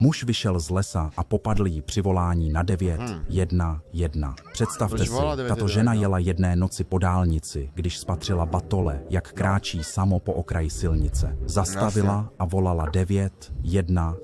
Muž vyšel z lesa a popadl jí při volání na 911. Představte si, tato žena jela jedné noci po dálnici, když spatřila batole, jak kráčí samo po okraji silnice. Zastavila a volala 911,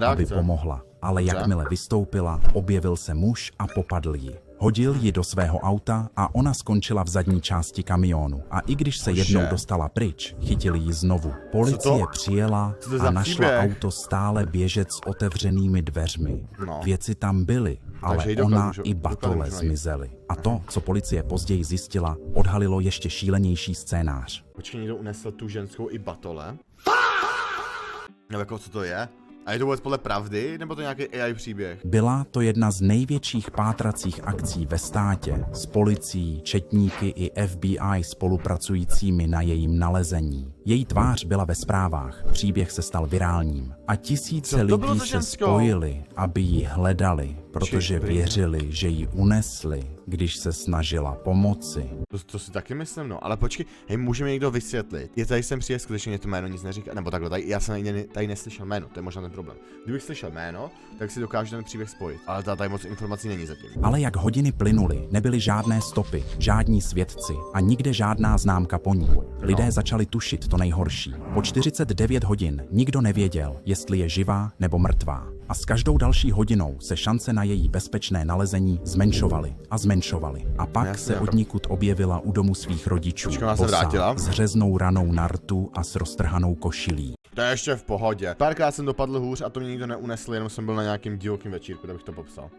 aby pomohla. Ale jakmile vystoupila, objevil se muž a popadl ji. Hodil ji do svého auta a ona skončila v zadní části kamionu. A i když se jednou dostala pryč, chytili ji znovu. Policie přijela a našla auto stále běžet s otevřenými dveřmi. Věci tam byly, ale ona i batole zmizely. A to, co policie později zjistila, odhalilo ještě šílenější scénář. Počkej, někdo unesl tu ženskou i batole? No jako co to je? A je to vůbec podle pravdy, nebo to nějaký AI příběh? Byla to jedna z největších pátracích akcí ve státě, s policií, četníky i FBI spolupracujícími na jejím nalezení. Její tvář byla ve zprávách, příběh se stal virálním. A tisíce lidí se spojili, aby ji hledali, protože věřili, že ji unesli, když se snažila pomoci. To si taky myslím, no, ale počkej, hej, může mi někdo vysvětlit? Je tady sem přijde skutečně, mě to jméno nic neříká, nebo takhle, tady, já jsem tady neslyšel jméno, to je možná ten problém. Kdybych slyšel jméno, tak si dokážu ten příběh spojit, ale tady moc informací není zatím. Ale jak hodiny plynuly, nebyly žádné stopy, žádní svědci a nikde žádná známka po ní. Lidé začali tušit to nejhorší. Po 49 hodin nikdo nevěděl, jestli je živá nebo mrtvá. A s každou další hodinou se šance na její bezpečné nalezení zmenšovaly a zmenšovaly. A pak se odnikud objevila u domu svých rodičů, bosá, s řeznou ranou na rtu a s roztrhanou košilí. To je ještě v pohodě. Párkrát jsem dopadl hůř a to mě nikdo neunesl, jenom jsem byl na nějakým divokým večírku, tak bych to popsal.